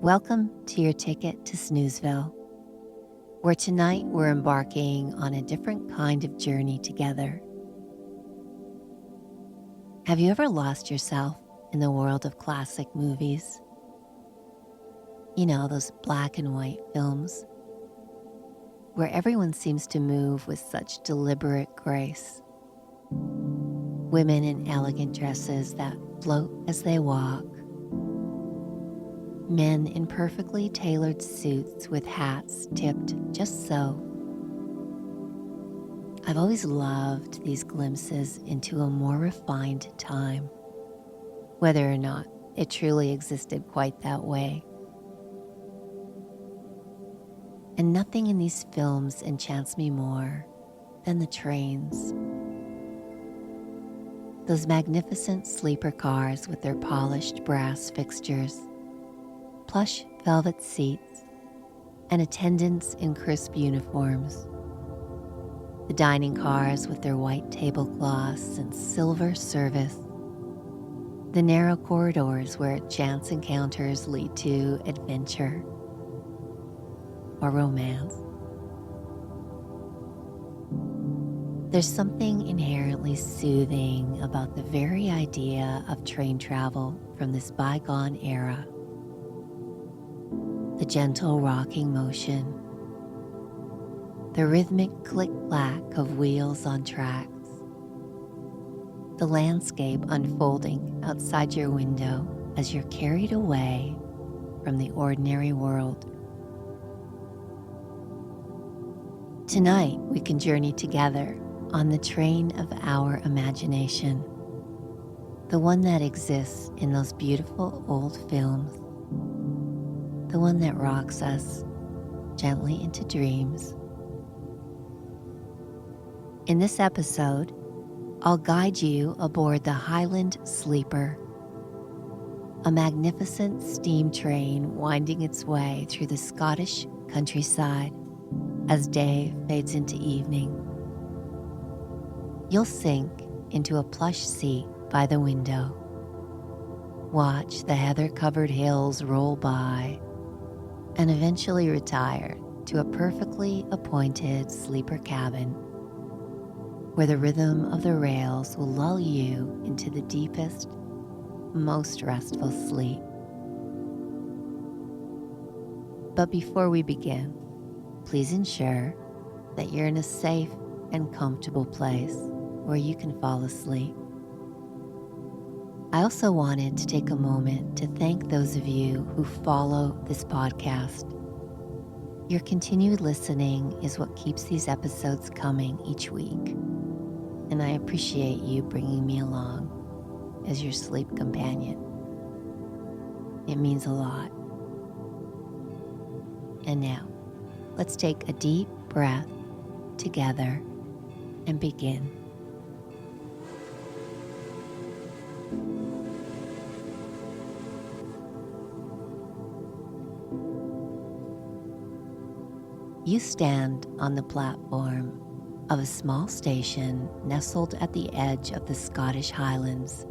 Welcome to your ticket to Snoozeville, where tonight we're embarking on a different kind of journey together. Have you ever lost yourself in the world of classic movies? You know, those black and white films where everyone seems to move with such deliberate grace. Women in elegant dresses that float as they walk. Men in perfectly tailored suits with hats tipped just so. I've always loved these glimpses into a more refined time, whether or not it truly existed quite that way. And nothing in these films enchants me more than the trains. Those magnificent sleeper cars with their polished brass fixtures, plush velvet seats, and attendants in crisp uniforms. The dining cars with their white tablecloths and silver service. The narrow corridors where chance encounters lead to adventure or romance. There's something inherently soothing about the very idea of train travel from this bygone era. The gentle rocking motion, the rhythmic click-clack of wheels on tracks, the landscape unfolding outside your window as you're carried away from the ordinary world. Tonight, we can journey together on the train of our imagination, the one that exists in those beautiful old films, the one that rocks us gently into dreams. In this episode, I'll guide you aboard the Highland Sleeper, a magnificent steam train winding its way through the Scottish countryside as day fades into evening. You'll sink into a plush seat by the window, watch the heather-covered hills roll by, and eventually retire to a perfectly appointed sleeper cabin where the rhythm of the rails will lull you into the deepest, most restful sleep. But before we begin, please ensure that you're in a safe and comfortable place where you can fall asleep. I also wanted to take a moment to thank those of you who follow this podcast. Your continued listening is what keeps these episodes coming each week, and I appreciate you bringing me along as your sleep companion. It means a lot. And now, let's take a deep breath together and begin. You stand on the platform of a small station nestled at the edge of the Scottish Highlands.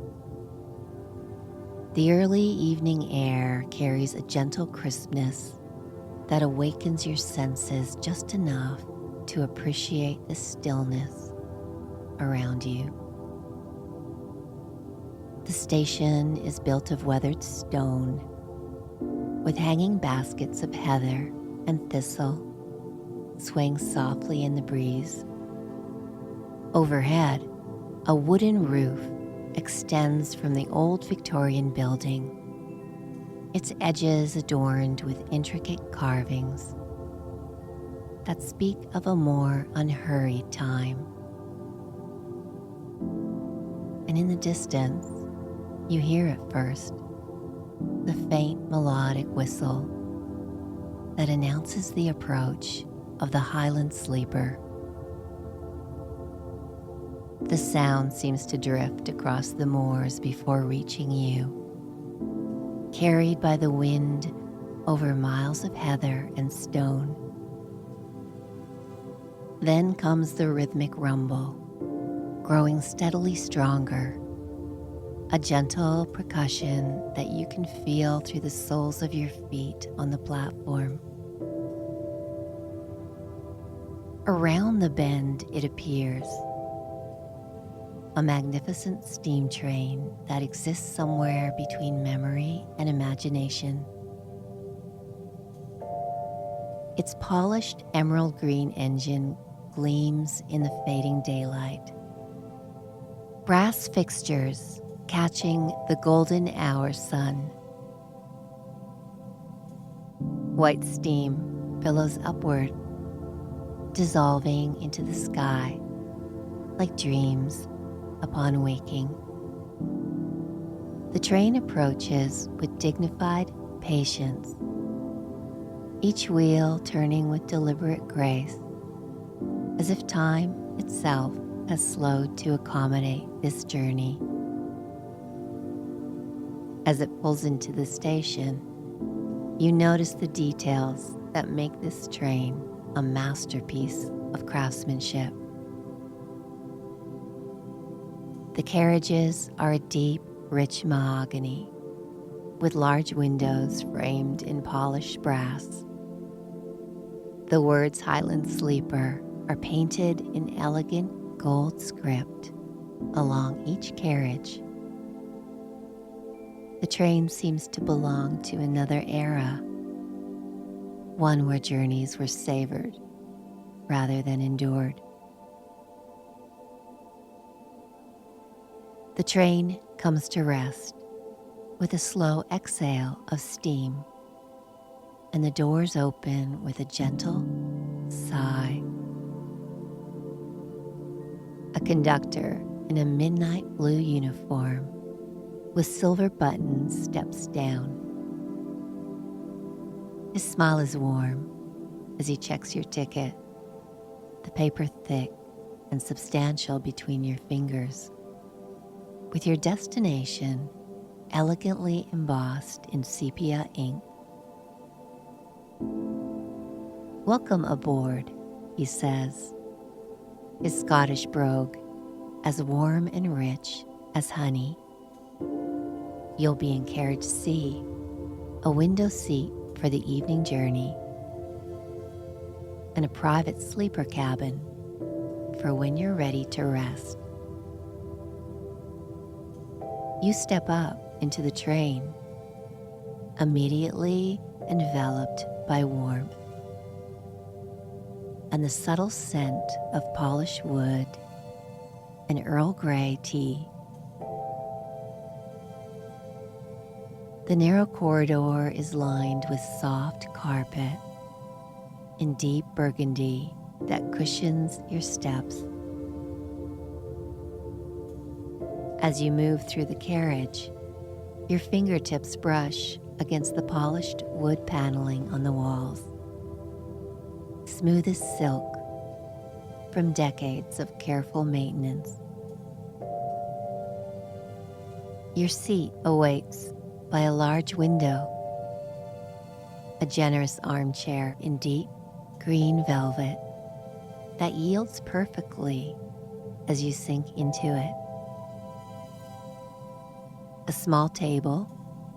The early evening air carries a gentle crispness that awakens your senses just enough to appreciate the stillness around you. The station is built of weathered stone, with hanging baskets of heather and thistle swaying softly in the breeze. Overhead, a wooden roof extends from the old Victorian building, its edges adorned with intricate carvings that speak of a more unhurried time. And in the distance, you hear at first the faint melodic whistle that announces the approach of the Highland Sleeper. The sound seems to drift across the moors before reaching you, carried by the wind over miles of heather and stone. Then comes the rhythmic rumble, growing steadily stronger, a gentle percussion that you can feel through the soles of your feet on the platform. Around the bend, it appears, a magnificent steam train that exists somewhere between memory and imagination. Its polished emerald green engine gleams in the fading daylight. Brass fixtures catching the golden hour sun. White steam billows upward, dissolving into the sky like dreams upon waking. The train approaches with dignified patience, each wheel turning with deliberate grace, as if time itself has slowed to accommodate this journey. As it pulls into the station, you notice the details that make this train a masterpiece of craftsmanship. The carriages are a deep, rich mahogany, with large windows framed in polished brass. The words Highland Sleeper are painted in elegant gold script along each carriage. The train seems to belong to another era, one where journeys were savored rather than endured. The train comes to rest with a slow exhale of steam, and the doors open with a gentle sigh. A conductor in a midnight blue uniform with silver buttons steps down. His smile is warm as he checks your ticket, the paper thick and substantial between your fingers, with your destination elegantly embossed in sepia ink. "Welcome aboard," he says, his Scottish brogue as warm and rich as honey. You'll be in carriage C, a window seat for the evening journey, and a private sleeper cabin for when you're ready to rest. You step up into the train, immediately enveloped by warmth and the subtle scent of polished wood and Earl Grey tea. The narrow corridor is lined with soft carpet in deep burgundy that cushions your steps. As you move through the carriage, your fingertips brush against the polished wood paneling on the walls, smooth as silk from decades of careful maintenance. Your seat awaits by a large window, a generous armchair in deep green velvet that yields perfectly as you sink into it. A small table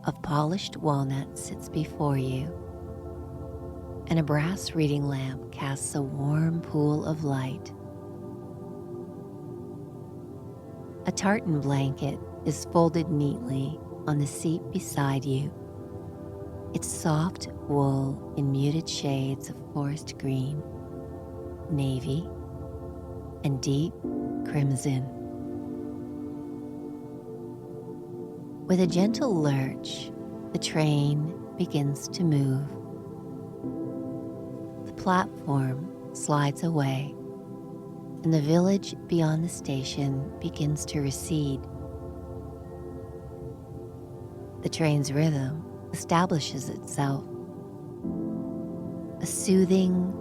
of polished walnut sits before you, and a brass reading lamp casts a warm pool of light. A tartan blanket is folded neatly on the seat beside you, its soft wool in muted shades of forest green, navy, and deep crimson. With a gentle lurch, the train begins to move. The platform slides away, and the village beyond the station begins to recede. The train's rhythm establishes itself, a soothing,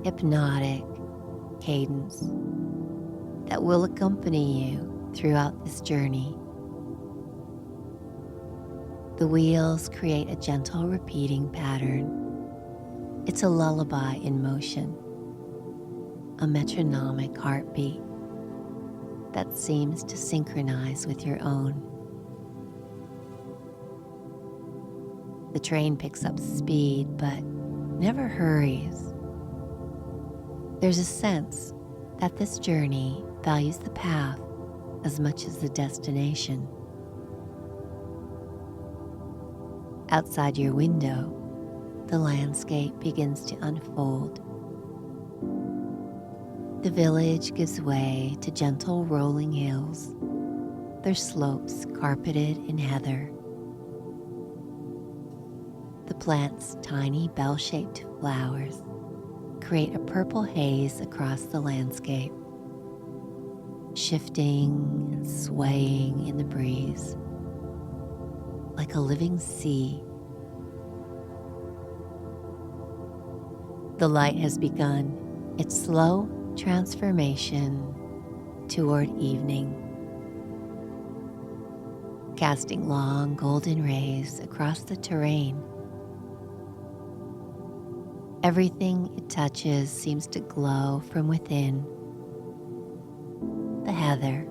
hypnotic cadence that will accompany you throughout this journey. The wheels create a gentle repeating pattern. It's a lullaby in motion, a metronomic heartbeat that seems to synchronize with your own. The train picks up speed, but never hurries. There's a sense that this journey values the path as much as the destination. Outside your window, the landscape begins to unfold. The village gives way to gentle rolling hills, their slopes carpeted in heather. The plant's tiny bell-shaped flowers create a purple haze across the landscape, shifting and swaying in the breeze like a living sea. The light has begun its slow transformation toward evening, casting long golden rays across the terrain. Everything it touches seems to glow from within. The heather,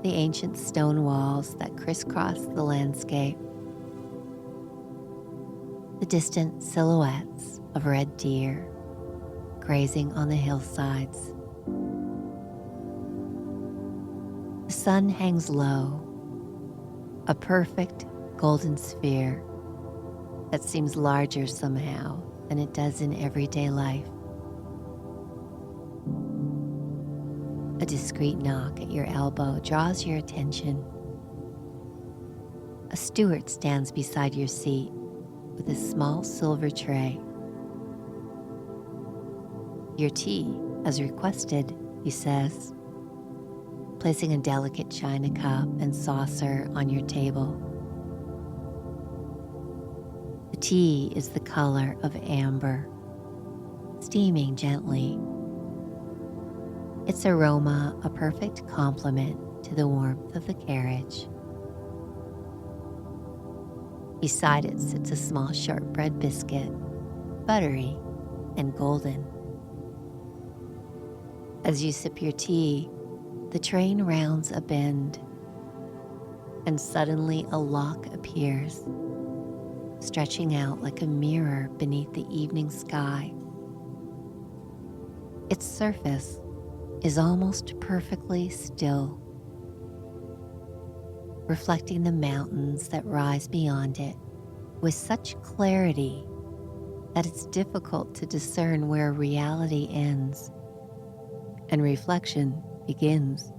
the ancient stone walls that crisscross the landscape, the distant silhouettes of red deer grazing on the hillsides. The sun hangs low, a perfect golden sphere that seems larger somehow than it does in everyday life. A discreet knock at your elbow draws your attention. A steward stands beside your seat with a small silver tray. "Your tea, as requested," he says, placing a delicate china cup and saucer on your table. The tea is the color of amber, steaming gently. Its aroma a perfect complement to the warmth of the carriage. Beside it sits a small shortbread biscuit, buttery and golden. As you sip your tea, the train rounds a bend, and suddenly a lock appears, stretching out like a mirror beneath the evening sky. Its surface is almost perfectly still, reflecting the mountains that rise beyond it with such clarity that it's difficult to discern where reality ends and reflection begins.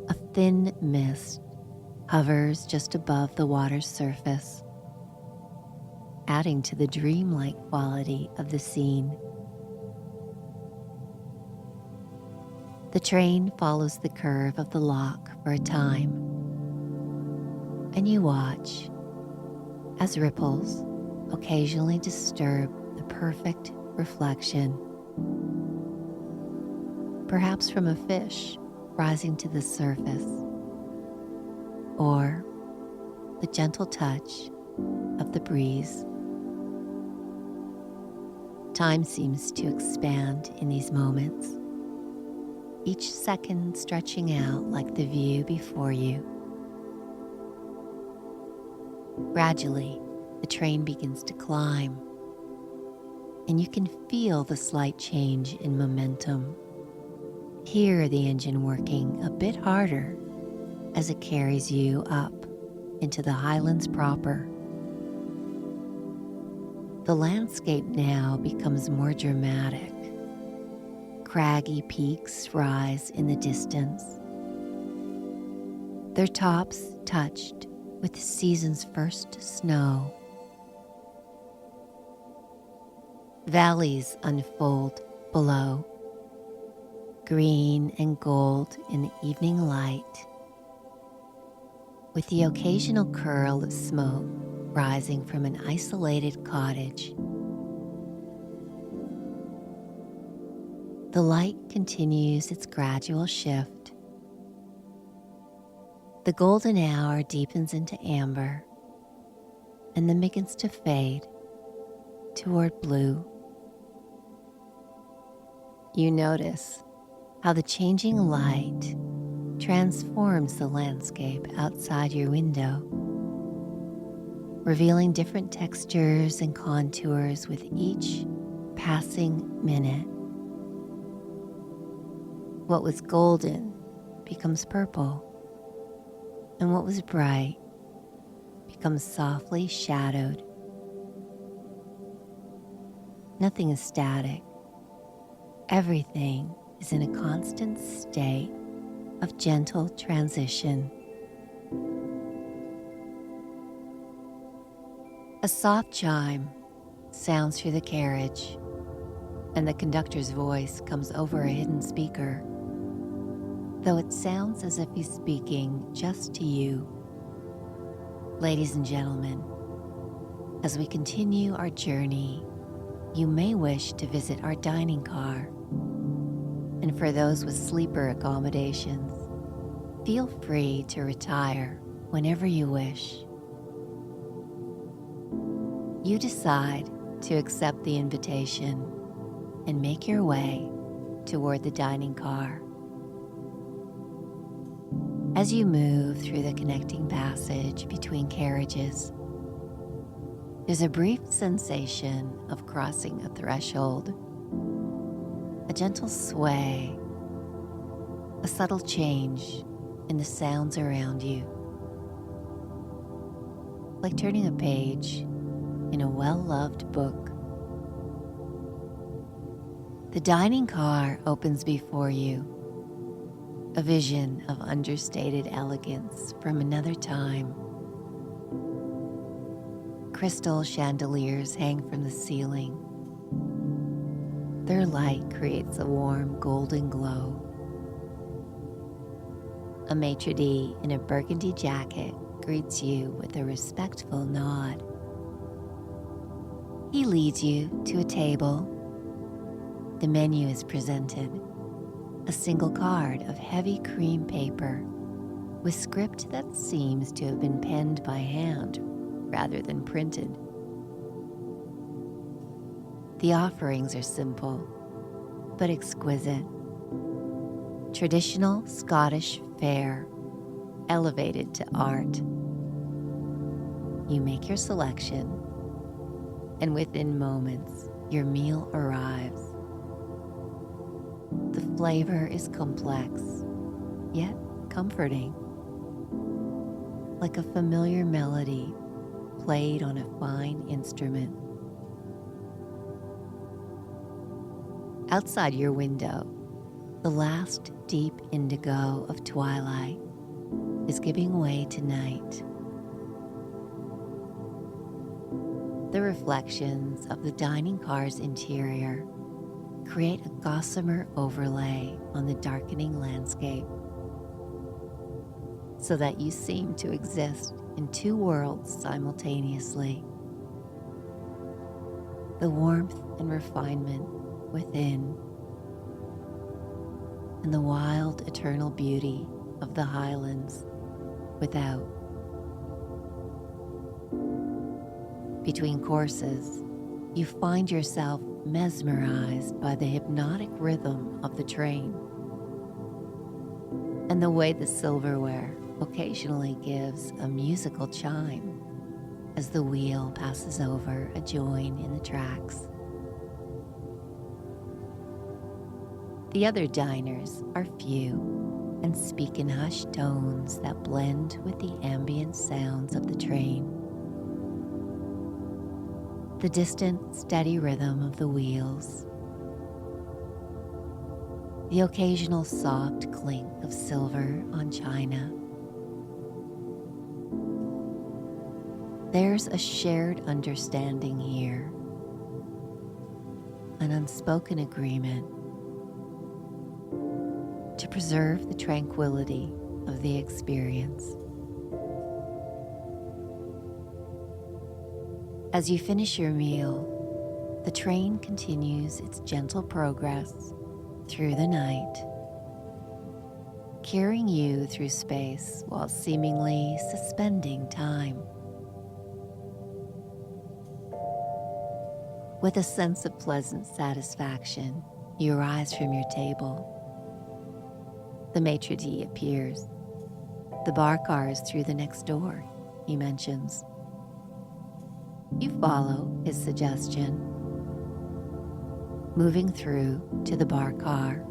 A thin mist hovers just above the water's surface, adding to the dreamlike quality of the scene. The train follows the curve of the lock for a time, and you watch as ripples occasionally disturb the perfect reflection, perhaps from a fish rising to the surface, or the gentle touch of the breeze. Time seems to expand in these moments, each second stretching out like the view before you. Gradually, the train begins to climb, and you can feel the slight change in momentum. Hear the engine working a bit harder as it carries you up into the Highlands proper. The landscape now becomes more dramatic. Craggy peaks rise in the distance, their tops touched with the season's first snow. Valleys unfold below, green and gold in the evening light, with the occasional curl of smoke rising from an isolated cottage. The light continues its gradual shift. The golden hour deepens into amber and then begins to fade toward blue. You notice how the changing light transforms the landscape outside your window, revealing different textures and contours with each passing minute. What was golden becomes purple, and what was bright becomes softly shadowed. Nothing is static. Everything is in a constant state of gentle transition. A soft chime sounds through the carriage, and the conductor's voice comes over a hidden speaker, though it sounds as if he's speaking just to you. Ladies and gentlemen, as we continue our journey, you may wish to visit our dining car. And for those with sleeper accommodations, feel free to retire whenever you wish. You decide to accept the invitation and make your way toward the dining car. As you move through the connecting passage between carriages, there's a brief sensation of crossing a threshold, a gentle sway, a subtle change in the sounds around you, like turning a page in a well-loved book. The dining car opens before you, a vision of understated elegance from another time. Crystal chandeliers hang from the ceiling. Their light creates a warm golden glow. A maitre d' in a burgundy jacket greets you with a respectful nod. He leads you to a table. The menu is presented, a single card of heavy cream paper with script that seems to have been penned by hand rather than printed. The offerings are simple but exquisite. Traditional Scottish fare, elevated to art. You make your selection, and within moments, your meal arrives. The flavor is complex, yet comforting, like a familiar melody played on a fine instrument. Outside your window, the last deep indigo of twilight is giving way to night. The reflections of the dining car's interior create a gossamer overlay on the darkening landscape, so that you seem to exist in two worlds simultaneously. The warmth and refinement within, and the wild eternal beauty of the Highlands without. Between courses, you find yourself mesmerized by the hypnotic rhythm of the train and the way the silverware occasionally gives a musical chime as the wheel passes over a join in the tracks. The other diners are few and speak in hushed tones that blend with the ambient sounds of the train. The distant, steady rhythm of the wheels, the occasional soft clink of silver on china. There's a shared understanding here, an unspoken agreement to preserve the tranquility of the experience. As you finish your meal, the train continues its gentle progress through the night, carrying you through space while seemingly suspending time. With a sense of pleasant satisfaction, you rise from your table. The maitre d' appears. The bar car is through the next door, he mentions. You follow his suggestion, moving through to the bar car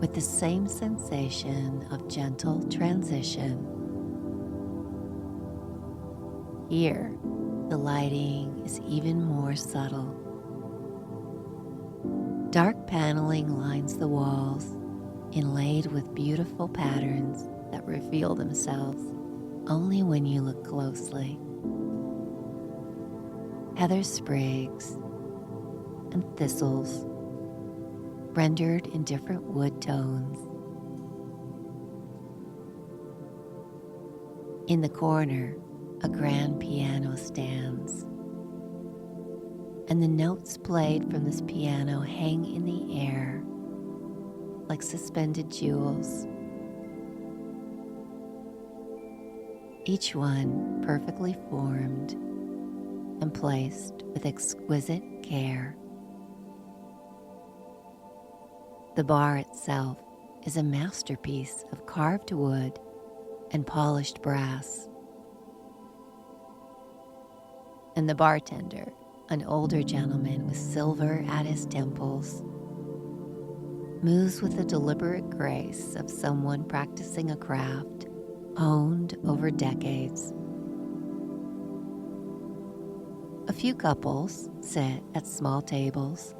with the same sensation of gentle transition. Here, the lighting is even more subtle. Dark paneling lines the walls, inlaid with beautiful patterns that reveal themselves only when you look closely. Heather sprigs and thistles, rendered in different wood tones. In the corner, a grand piano stands, and the notes played from this piano hang in the air like suspended jewels, each one perfectly formed and placed with exquisite care. The bar itself is a masterpiece of carved wood and polished brass. And the bartender, an older gentleman with silver at his temples, moves with the deliberate grace of someone practicing a craft honed over decades. A few couples sit at small tables,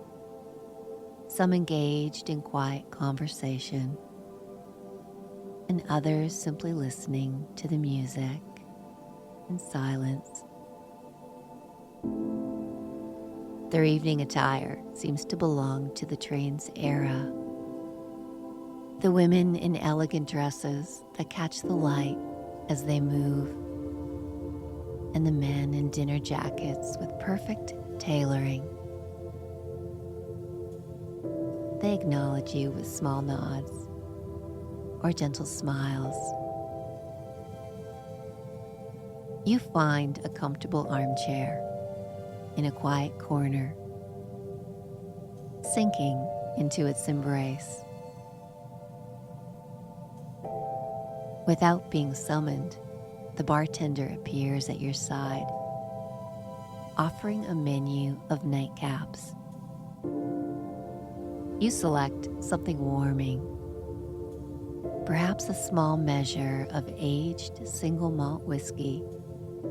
some engaged in quiet conversation, and others simply listening to the music in silence. Their evening attire seems to belong to the train's era. The women in elegant dresses that catch the light as they move, and the men in dinner jackets with perfect tailoring. They acknowledge you with small nods or gentle smiles. You find a comfortable armchair in a quiet corner, sinking into its embrace. Without being summoned, the bartender appears at your side, offering a menu of nightcaps. You select something warming, perhaps a small measure of aged single malt whiskey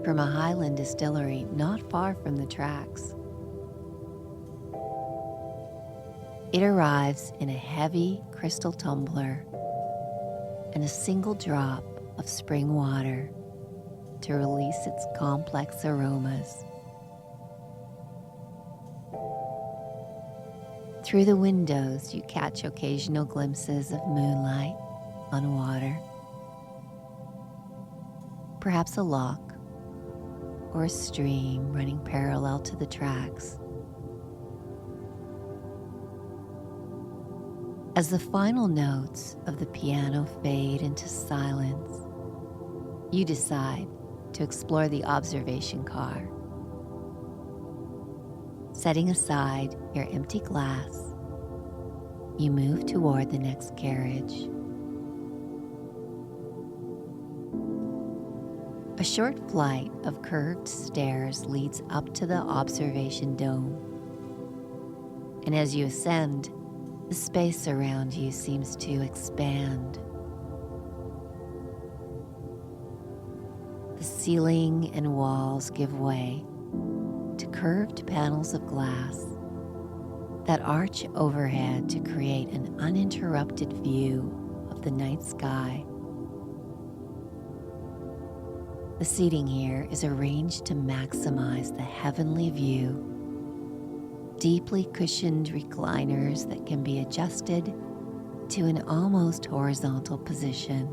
from a Highland distillery not far from the tracks. It arrives in a heavy crystal tumbler and a single drop of spring water to release its complex aromas. Through the windows, you catch occasional glimpses of moonlight on water, perhaps a loch or a stream running parallel to the tracks. As the final notes of the piano fade into silence, you decide to explore the observation car. Setting aside your empty glass, you move toward the next carriage. A short flight of curved stairs leads up to the observation dome, and as you ascend, the space around you seems to expand. The ceiling and walls give way to curved panels of glass that arch overhead to create an uninterrupted view of the night sky. The seating here is arranged to maximize the heavenly view. Deeply cushioned recliners that can be adjusted to an almost horizontal position,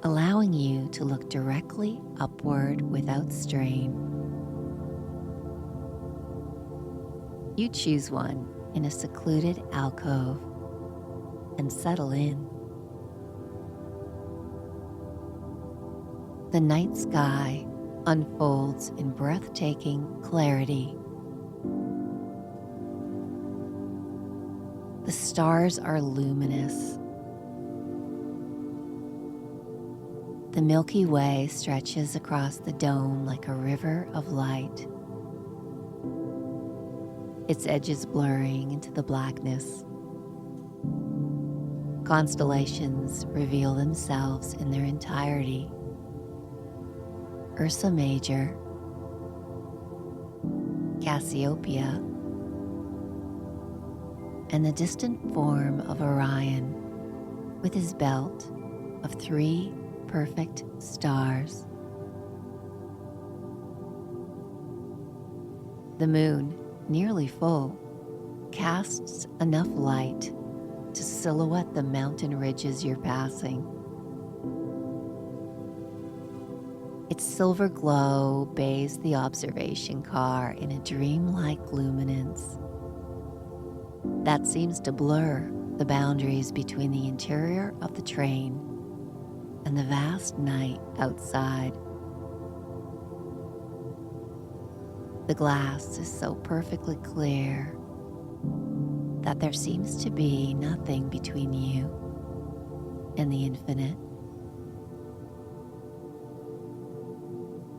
allowing you to look directly upward without strain. You choose one in a secluded alcove and settle in. The night sky unfolds in breathtaking clarity. The stars are luminous. The Milky Way stretches across the dome like a river of light, its edges blurring into the blackness. Constellations reveal themselves in their entirety. Ursa Major, Cassiopeia, and the distant form of Orion with his belt of 3 perfect stars. The moon, nearly full, casts enough light to silhouette the mountain ridges you're passing. Its silver glow bathes the observation car in a dreamlike luminance that seems to blur the boundaries between the interior of the train and the vast night outside. The glass is so perfectly clear that there seems to be nothing between you and the infinite.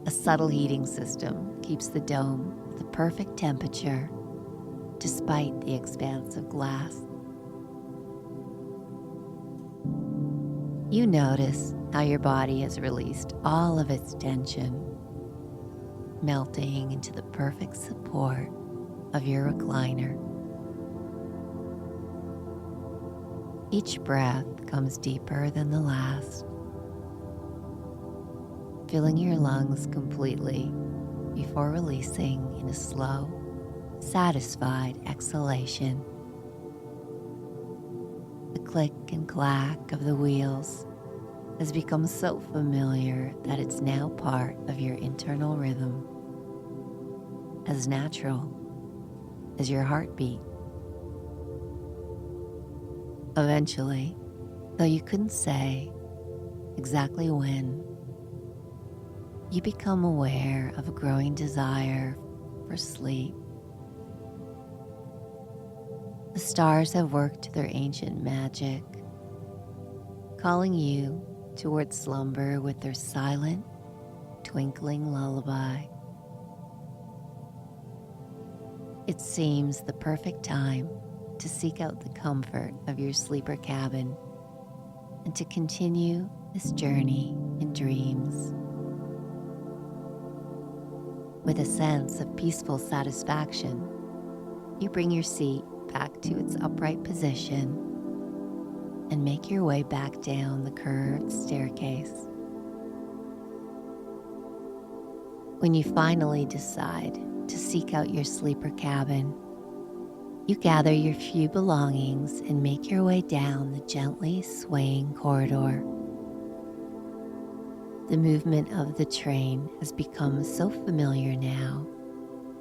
A subtle heating system keeps the dome at the perfect temperature despite the expanse of glass. You notice how your body has released all of its tension, melting into the perfect support of your recliner. Each breath comes deeper than the last, filling your lungs completely before releasing in a slow, satisfied exhalation. The click and clack of the wheels has become so familiar that it's now part of your internal rhythm, as natural as your heartbeat. Eventually, though you couldn't say exactly when, you become aware of a growing desire for sleep. The stars have worked their ancient magic, calling you towards slumber with their silent, twinkling lullaby. It seems the perfect time to seek out the comfort of your sleeper cabin and to continue this journey in dreams. With a sense of peaceful satisfaction, you bring your seat back to its upright position and make your way back down the curved staircase. When you finally decide to seek out your sleeper cabin, you gather your few belongings and make your way down the gently swaying corridor. The movement of the train has become so familiar now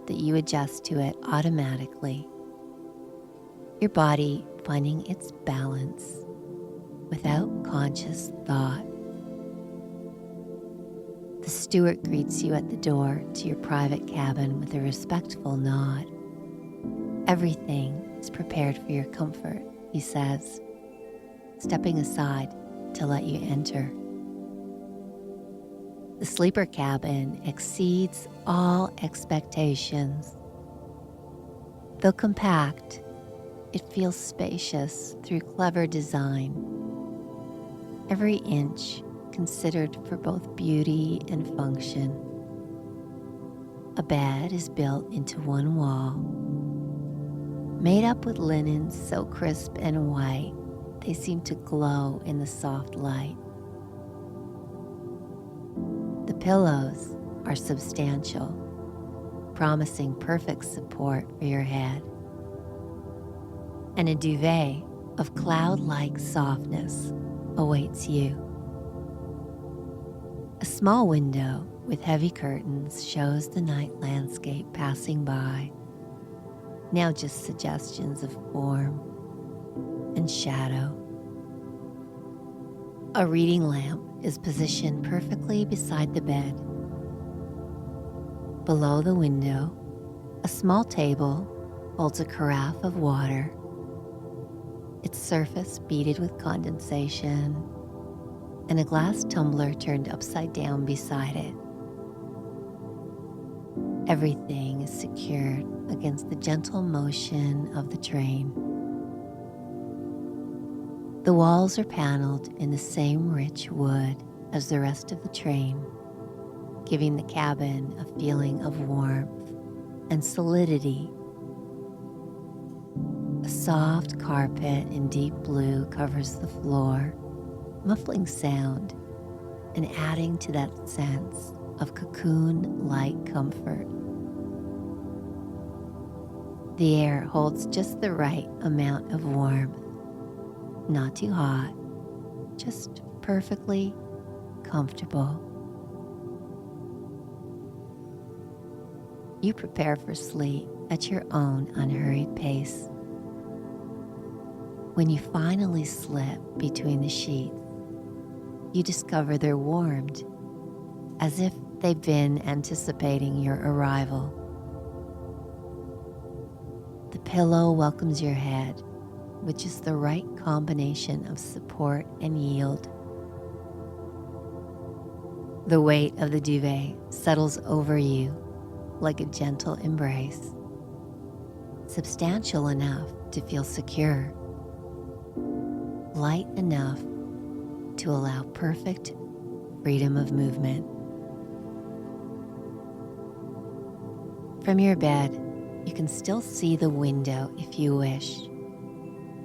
that you adjust to it automatically, your body finding its balance without conscious thought. The steward greets you at the door to your private cabin with a respectful nod. Everything is prepared for your comfort, he says, stepping aside to let you enter. The sleeper cabin exceeds all expectations. Though compact, it feels spacious through clever design. Every inch considered for both beauty and function. A bed is built into one wall, made up with linens so crisp and white they seem to glow in the soft light. The pillows are substantial, promising perfect support for your head, and a duvet of cloud-like softness awaits you. A small window with heavy curtains shows the night landscape passing by, now just suggestions of form and shadow. A reading lamp is positioned perfectly beside the bed. Below the window, a small table holds a carafe of water, its surface beaded with condensation, and a glass tumbler turned upside down beside it. Everything is secured against the gentle motion of the train. The walls are paneled in the same rich wood as the rest of the train, giving the cabin a feeling of warmth and solidity. A soft carpet in deep blue covers the floor, muffling sound and adding to that sense of cocoon-like comfort. The air holds just the right amount of warmth, not too hot, just perfectly comfortable. You prepare for sleep at your own unhurried pace. When you finally slip between the sheets, you discover they're warmed, as if they've been anticipating your arrival. The pillow welcomes your head with just the right combination of support and yield. The weight of the duvet settles over you like a gentle embrace, substantial enough to feel secure, light enough to allow perfect freedom of movement. From your bed, you can still see the window if you wish,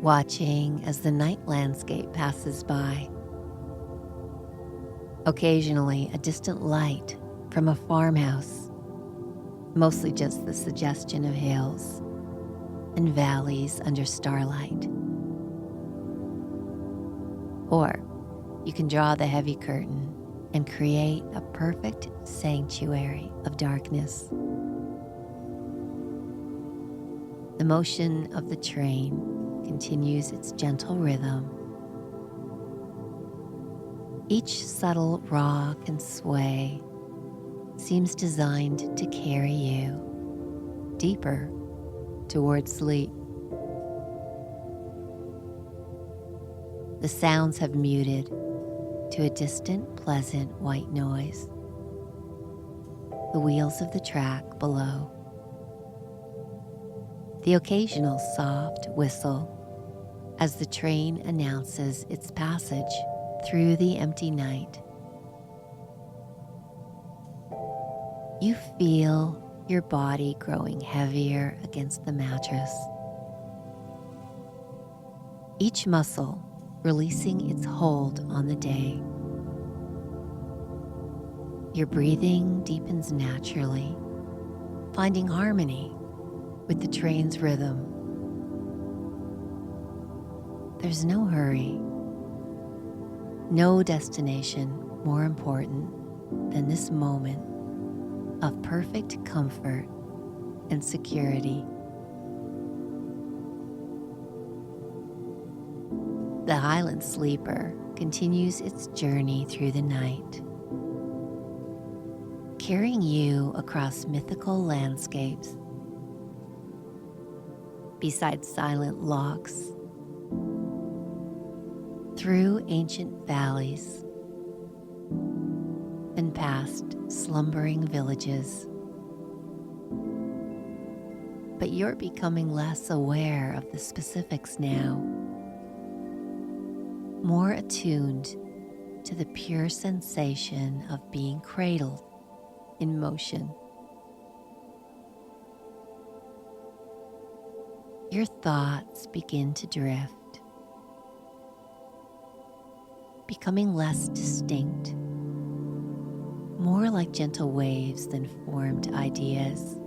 watching as the night landscape passes by. Occasionally, a distant light from a farmhouse, mostly just the suggestion of hills and valleys under starlight. Or you can draw the heavy curtain and create a perfect sanctuary of darkness. The motion of the train continues its gentle rhythm. Each subtle rock and sway seems designed to carry you deeper toward sleep. The sounds have muted to a distant, pleasant white noise. The wheels of the track below. The occasional soft whistle as the train announces its passage through the empty night. You feel your body growing heavier against the mattress. Each muscle releasing its hold on the day. Your breathing deepens naturally, finding harmony with the train's rhythm. There's no hurry, no destination more important than this moment of perfect comfort and security. The Highland Sleeper continues its journey through the night, carrying you across mythical landscapes, beside silent lochs, through ancient valleys, and past slumbering villages. But you're becoming less aware of the specifics now, more attuned to the pure sensation of being cradled in motion. Your thoughts begin to drift, becoming less distinct, more like gentle waves than formed ideas.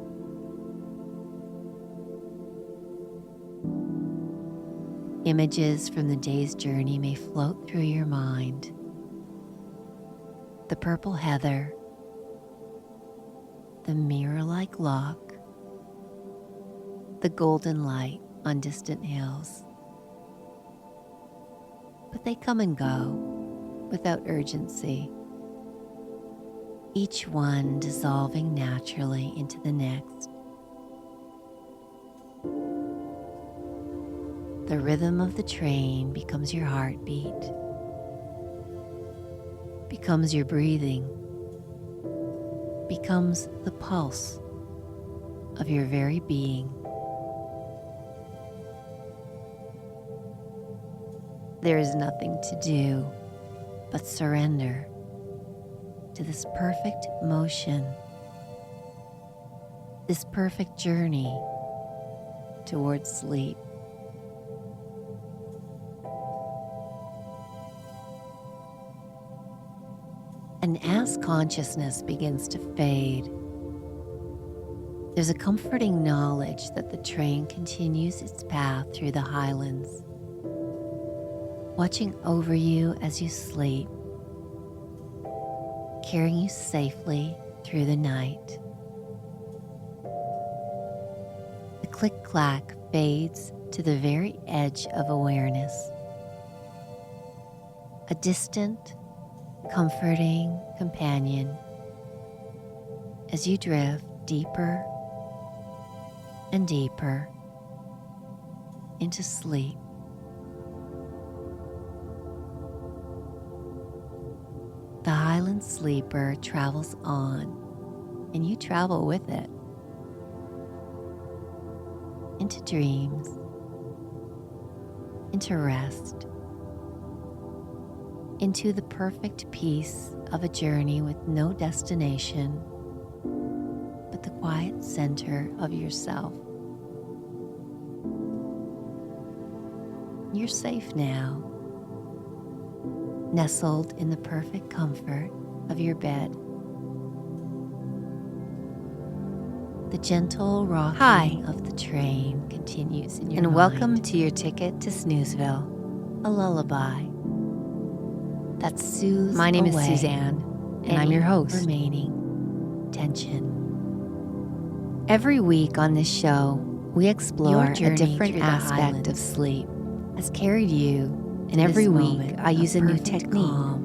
Images from the day's journey may float through your mind. The purple heather, the mirror-like loch, the golden light on distant hills. But they come and go without urgency, each one dissolving naturally into the next. The rhythm of the train becomes your heartbeat, becomes your breathing, becomes the pulse of your very being. There is nothing to do but surrender to this perfect motion, this perfect journey towards sleep. And as consciousness begins to fade, there's a comforting knowledge that the train continues its path through the Highlands, watching over you as you sleep, carrying you safely through the night. The click-clack fades to the very edge of awareness, a distant, comforting companion as you drift deeper and deeper into sleep. The Highland Sleeper travels on, and you travel with it into dreams, into rest, into the perfect peace of a journey with no destination but the quiet center of yourself. You're safe now, nestled in the perfect comfort of your bed. The gentle rocking of the train continues in your mind. And welcome to your ticket to Snoozeville, a lullaby that soothes. My name is Suzanne, and I'm your host. Remaining tension. Every week on this show, we explore a different aspect of sleep has carried you, and every week I use a new technique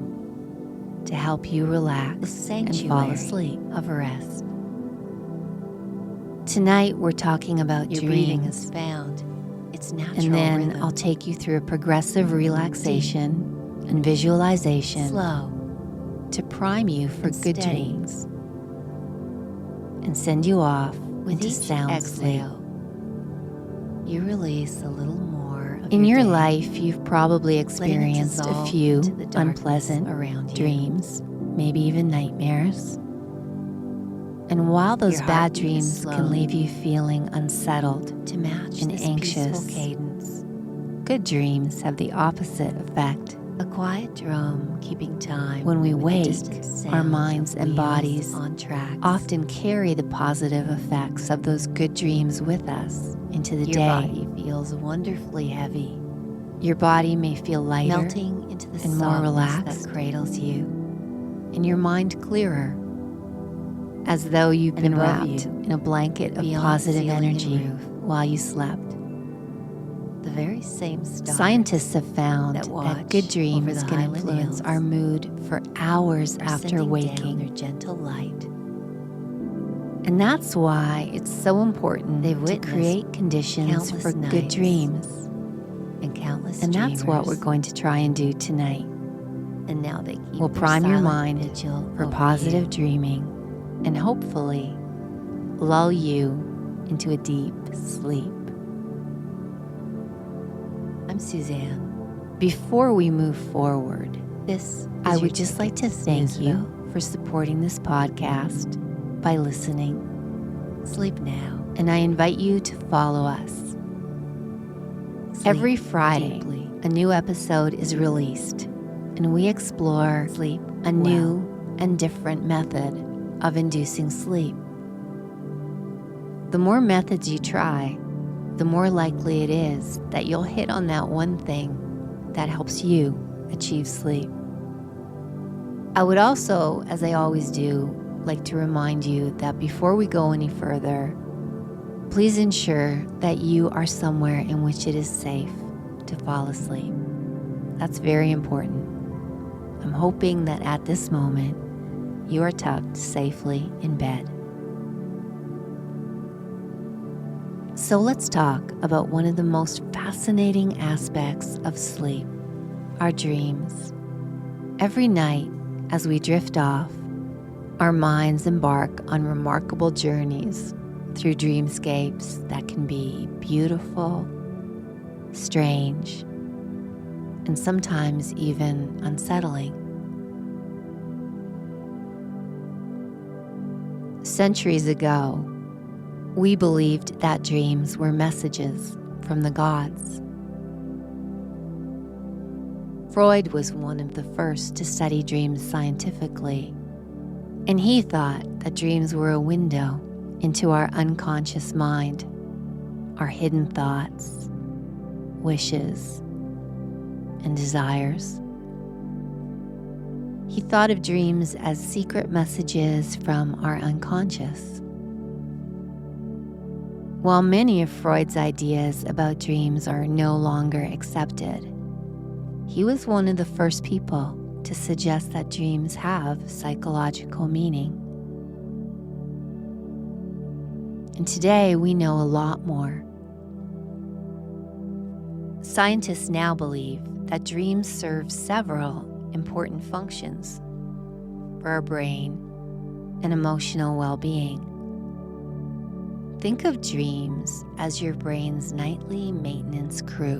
to help you relax and fall asleep of rest. Tonight we're talking about your breathing has found its natural rhythm. And then I'll take you through a progressive relaxation and visualization, slow, to prime you for good dreams and send you off into sound sleep. You release a little more of in your life. You've probably experienced a few unpleasant dreams, maybe even nightmares. And while those bad dreams can leave you feeling unsettled and anxious, good dreams have the opposite effect. A quiet drum keeping time. When we wake, our minds and bodies often carry the positive effects of those good dreams with us into the day. Your body feels wonderfully heavy. Your body may feel lighter, melting into the and more relaxed that cradles you, and your mind clearer, as though you've been wrapped in a blanket of positive energy while you slept. The very same scientists have found that good dreams can influence our mood for hours after waking. Their gentle light. And that's why it's so important to create conditions for good dreams. And that's what we're going to try and do tonight. And now we'll prime your mind for positive dreaming and hopefully lull you into a deep sleep. I'm Suzanne. Before we move forward, I would just like to thank you for supporting this podcast by listening. Sleep now. And I invite you to follow us. Every Friday, a new episode is released, and we explore a new and different method of inducing sleep. The more methods you try, the more likely it is that you'll hit on that one thing that helps you achieve sleep. I would also, as I always do, like to remind you that before we go any further, please ensure that you are somewhere in which it is safe to fall asleep. That's very important. I'm hoping that at this moment, you are tucked safely in bed. So let's talk about one of the most fascinating aspects of sleep, our dreams. Every night, as we drift off, our minds embark on remarkable journeys through dreamscapes that can be beautiful, strange, and sometimes even unsettling. Centuries ago, we believed that dreams were messages from the gods. Freud was one of the first to study dreams scientifically, and he thought that dreams were a window into our unconscious mind, our hidden thoughts, wishes, and desires. He thought of dreams as secret messages from our unconscious. While many of Freud's ideas about dreams are no longer accepted, he was one of the first people to suggest that dreams have psychological meaning. And today we know a lot more. Scientists now believe that dreams serve several important functions for our brain and emotional well-being. Think of dreams as your brain's nightly maintenance crew,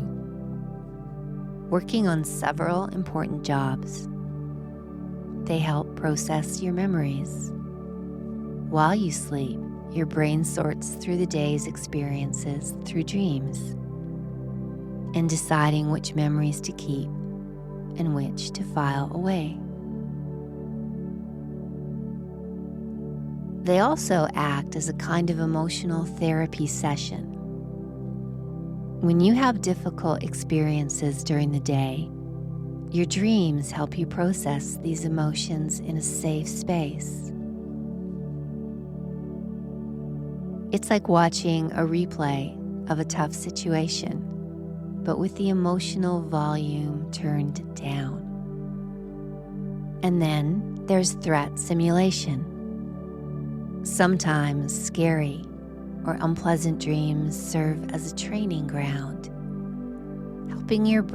working on several important jobs. They help process your memories. While you sleep, your brain sorts through the day's experiences through dreams and deciding which memories to keep and which to file away. They also act as a kind of emotional therapy session. When you have difficult experiences during the day, your dreams help you process these emotions in a safe space. It's like watching a replay of a tough situation, but with the emotional volume turned down. And then there's threat simulation. Sometimes scary or unpleasant dreams serve as a training ground, helping your brain